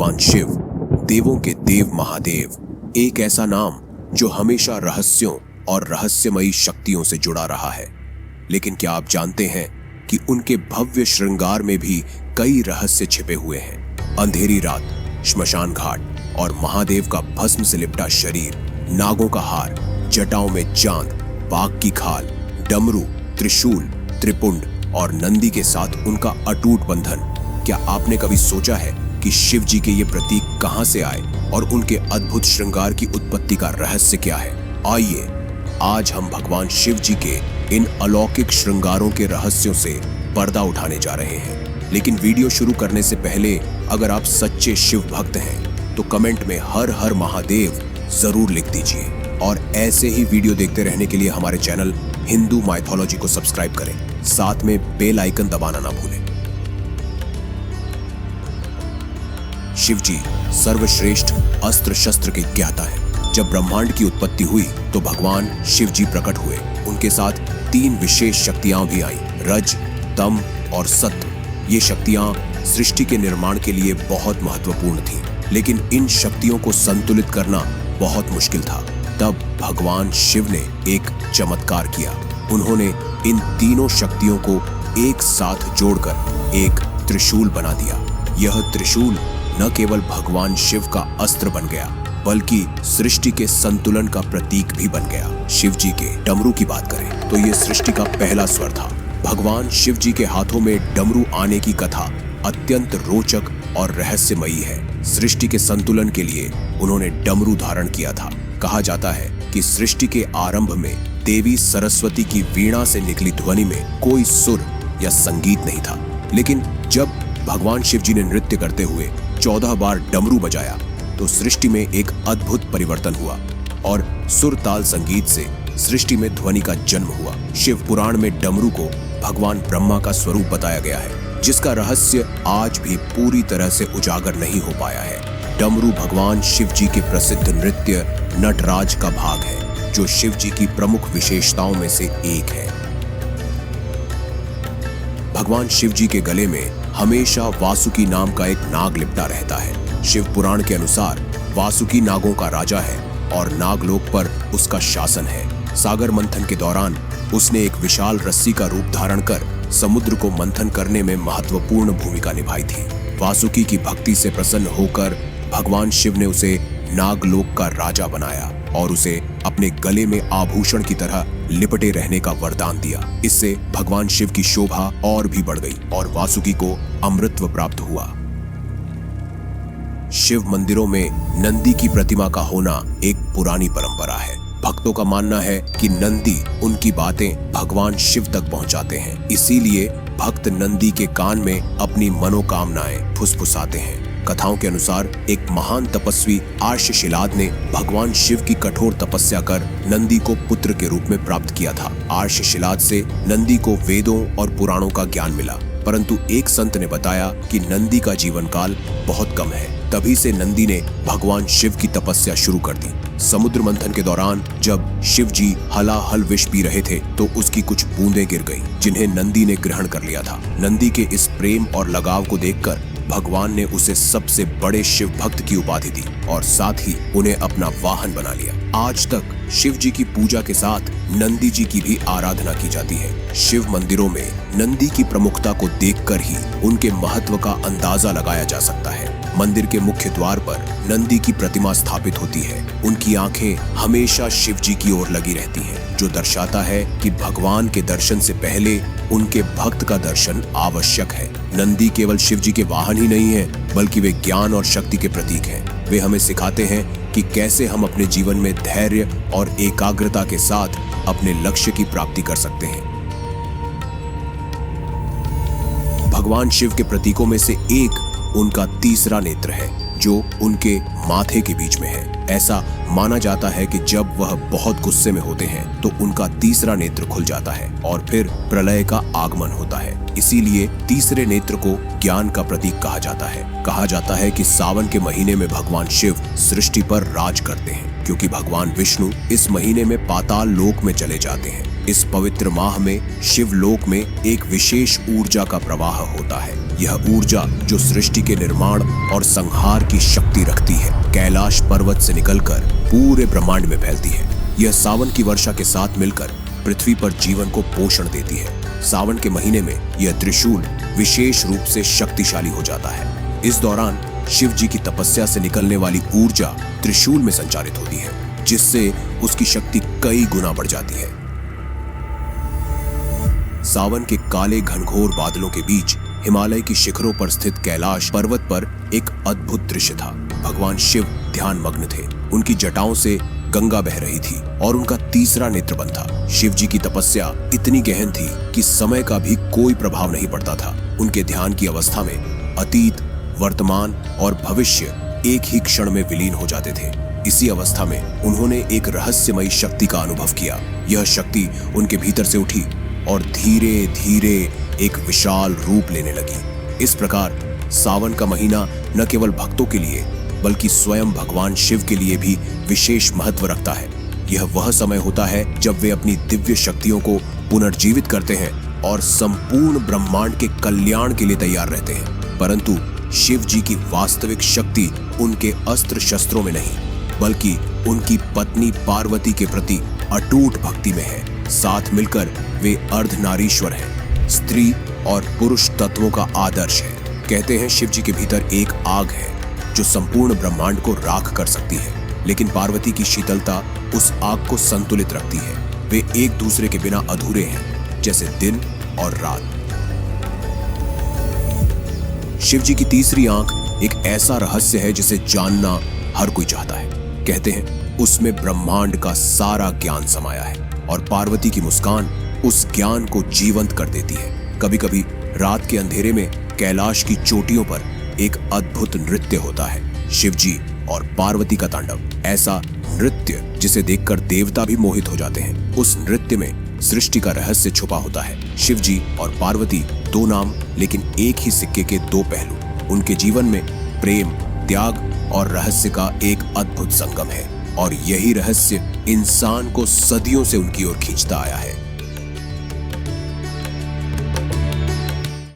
भगवान शिव, देवों के देव महादेव, एक ऐसा नाम जो हमेशा रहस्यों और रहस्यमयी शक्तियों से जुड़ा रहा है। लेकिन क्या आप जानते हैं कि उनके भव्य श्रृंगार में भी कई रहस्य छिपे हुए हैं। अंधेरी रात, श्मशान घाट और महादेव का भस्म से लिपटा शरीर, नागों का हार, जटाओं में चांद, बाघ की खाल, डमरू, त्रिशूल, त्रिपुंड और नंदी के साथ उनका अटूट बंधन। क्या आपने कभी सोचा है कि शिव जी के ये प्रतीक कहां से आए और उनके अद्भुत श्रृंगार की उत्पत्ति का रहस्य क्या है? आइए आज हम भगवान शिव जी के इन अलौकिक श्रृंगारों के रहस्यों से पर्दा उठाने जा रहे हैं। लेकिन वीडियो शुरू करने से पहले अगर आप सच्चे शिव भक्त हैं तो कमेंट में हर हर महादेव जरूर लिख दीजिए और ऐसे ही वीडियो देखते रहने के लिए हमारे चैनल हिंदू माइथोलॉजी को सब्सक्राइब करें, साथ में बेल आइकन दबाना ना भूलें। शिव जी सर्वश्रेष्ठ अस्त्र शस्त्र के ज्ञाता हैं। जब ब्रह्मांड की उत्पत्ति हुई तो भगवान शिव जी प्रकट हुए। उनके साथ 3 विशेष शक्तियां भी आईं, रज, तम और सत्व। ये शक्तियां सृष्टि के निर्माण के लिए बहुत महत्वपूर्ण थीं, लेकिन इन शक्तियों को संतुलित करना बहुत मुश्किल था। तब भगवान शिव ने एक चमत्कार किया। उन्होंने इन तीनों शक्तियों को एक साथ जोड़कर एक त्रिशूल बना दिया। यह त्रिशूल न केवल भगवान शिव का अस्त्र बन गया, बल्कि सृष्टि के संतुलन का प्रतीक भी बन गया। शिव जी के डमरू की बात करें तो ये सृष्टि का पहला स्वर था। भगवान शिव जी के हाथों में डमरू आने की कथा अत्यंत रोचक और रहस्यमयी है। सृष्टि के संतुलन के लिए उन्होंने डमरू धारण किया था। कहा जाता है कि सृष्टि के आरंभ में देवी सरस्वती की वीणा से निकली ध्वनि में कोई सुर या संगीत नहीं था, लेकिन जब भगवान शिव जी ने नृत्य करते हुए 14 बार डमरू बजाया तो सृष्टि में एक अद्भुत परिवर्तन हुआ और सुर ताल संगीत से सृष्टि में ध्वनि का जन्म हुआ। शिव पुराण में डमरू को भगवान ब्रह्मा का स्वरूप बताया गया है, जिसका रहस्य आज भी पूरी तरह से उजागर नहीं हो पाया है। डमरू भगवान शिव जी के प्रसिद्ध नृत्य नटराज का भाग है, जो शिव जी की प्रमुख विशेषताओं में से एक है। भगवान शिव जी के गले में हमेशा वासुकी नाम का एक नाग लिपटा रहता है। शिव पुराण के अनुसार वासुकी नागों का राजा है और नागलोक पर उसका शासन है। सागर मंथन के दौरान उसने एक विशाल रस्सी का रूप धारण कर समुद्र को मंथन करने में महत्वपूर्ण भूमिका निभाई थी। वासुकी की भक्ति से प्रसन्न होकर भगवान शिव ने उसे नागलोक का राजा बनाया और उसे अपने गले में आभूषण की तरह लिपटे रहने का वरदान दिया। इससे भगवान शिव की शोभा और भी बढ़ गई और वासुकी को अमृतत्व प्राप्त हुआ। शिव मंदिरों में नंदी की प्रतिमा का होना एक पुरानी परंपरा है। भक्तों का मानना है कि नंदी उनकी बातें भगवान शिव तक पहुंचाते हैं, इसीलिए भक्त नंदी के कान में अपनी मनोकामनाएं फुसफुसाते हैं। कथाओं के अनुसार एक महान तपस्वी आर्षशिलाद ने भगवान शिव की कठोर तपस्या कर नंदी को पुत्र के रूप में प्राप्त किया था। आर्षशिलाद से नंदी को वेदों और पुराणों का ज्ञान मिला, परंतु एक संत ने बताया कि नंदी का जीवन काल बहुत कम है। तभी से नंदी ने भगवान शिव की तपस्या शुरू कर दी। समुद्र मंथन के दौरान जब शिव जी हलाहल विष पी रहे थे तो उसकी कुछ बूंदें गिर गईं, जिन्हें नंदी ने ग्रहण कर लिया था। नंदी के इस प्रेम और लगाव को देखकर भगवान ने उसे सबसे बड़े शिव भक्त की उपाधि दी और साथ ही उन्हें अपना वाहन बना लिया। आज तक शिव जी की पूजा के साथ नंदी जी की भी आराधना की जाती है। शिव मंदिरों में नंदी की प्रमुखता को देखकर ही उनके महत्व का अंदाजा लगाया जा सकता है। मंदिर के मुख्य द्वार पर नंदी की प्रतिमा स्थापित होती है। उनकी आंखें हमेशा शिव जी की ओर लगी रहती हैं, जो दर्शाता है कि भगवान के दर्शन से पहले उनके भक्त का दर्शन आवश्यक है। नंदी केवल शिव जी के वाहन ही नहीं है, बल्कि वे ज्ञान और शक्ति के प्रतीक हैं। वे हमें सिखाते हैं कि कैसे हम अपने जीवन में धैर्य और एकाग्रता के साथ अपने लक्ष्य की प्राप्ति कर सकते हैं। भगवान शिव के प्रतीकों में से एक उनका तीसरा नेत्र है, जो उनके माथे के बीच में है। ऐसा माना जाता है कि जब वह बहुत गुस्से में होते हैं तो उनका तीसरा नेत्र खुल जाता है और फिर प्रलय का आगमन होता है। इसीलिए तीसरे नेत्र को ज्ञान का प्रतीक कहा जाता है। कहा जाता है कि सावन के महीने में भगवान शिव सृष्टि पर राज करते हैं, क्योंकि भगवान विष्णु इस महीने में पाताल लोक में चले जाते हैं। इस पवित्र माह में शिव लोक में एक विशेष ऊर्जा का प्रवाह होता है। यह ऊर्जा जो सृष्टि के निर्माण और संहार की शक्ति रखती है, कैलाश पर्वत से निकलकर पूरे ब्रह्मांड में फैलती है। यह सावन की वर्षा के साथ मिलकर पृथ्वी पर जीवन को पोषण देती है। सावन के महीने में यह त्रिशूल विशेष रूप से शक्तिशाली हो जाता है। इस दौरान शिव जी की तपस्या से निकलने वाली ऊर्जा त्रिशूल में संचारित होती है, जिससे उसकी शक्ति कई गुना बढ़ जाती है। सावन के काले घनघोर बादलों के बीच हिमालय की शिखरों पर स्थित कैलाश पर्वत पर एक अद्भुत दृश्य था। भगवान शिव ध्यान मग्न थे। उनकी जटाओं से गंगा बह रही थी और उनका तीसरा नेत्र बंद था। शिव जी की तपस्या इतनी गहन थी कि समय का भी कोई प्रभाव नहीं पड़ता था। उनके ध्यान की अवस्था में अतीत, वर्तमान और भविष्य एक ही क्षण में विलीन हो जाते थे। इसी अवस्था में उन्होंने एक रहस्यमयी शक्ति का अनुभव किया। यह शक्ति उनके भीतर से उठी और धीरे धीरे एक विशाल रूप लेने लगी। इस प्रकार सावन का महीना न केवल भक्तों के लिए बल्कि स्वयं भगवान शिव के लिए भी विशेष महत्व रखता है। यह वह समय होता है जब वे अपनी दिव्य शक्तियों को पुनर्जीवित करते हैं और संपूर्ण ब्रह्मांड के कल्याण के लिए तैयार रहते हैं। परंतु शिव जी की वास्तविक शक्ति उनके अस्त्र शस्त्रों में नहीं, बल्कि उनकी पत्नी पार्वती के प्रति अटूट भक्ति में है। साथ मिलकर वे अर्धनारीश्वर हैं, स्त्री और पुरुष तत्वों का आदर्श है। कहते हैं शिव जी के भीतर एक आग है जो संपूर्ण ब्रह्मांड को राख कर सकती है, लेकिन पार्वती की शीतलता उस आग को संतुलित रखती है। वे एक दूसरे के बिना अधूरे हैं, जैसे दिन और रात। शिव जी की तीसरी आंख एक ऐसा रहस्य है जिसे जानना हर कोई चाहता है। कहते हैं उसमें ब्रह्मांड का सारा ज्ञान समाया है और पार्वती की मुस्कान उस ज्ञान को जीवंत कर देती है। कभी कभी रात के अंधेरे में कैलाश की चोटियों पर एक अद्भुत नृत्य होता है, शिव जी और पार्वती का तांडव। ऐसा नृत्य जिसे देखकर देवता भी मोहित हो जाते हैं। उस नृत्य में सृष्टि का रहस्य छुपा होता है। शिव जी और पार्वती दो नाम लेकिन एक ही सिक्के के दो पहलू। उनके जीवन में प्रेम, त्याग और रहस्य का एक अद्भुत संगम है और यही रहस्य इंसान को सदियों से उनकी ओर खींचता आया है।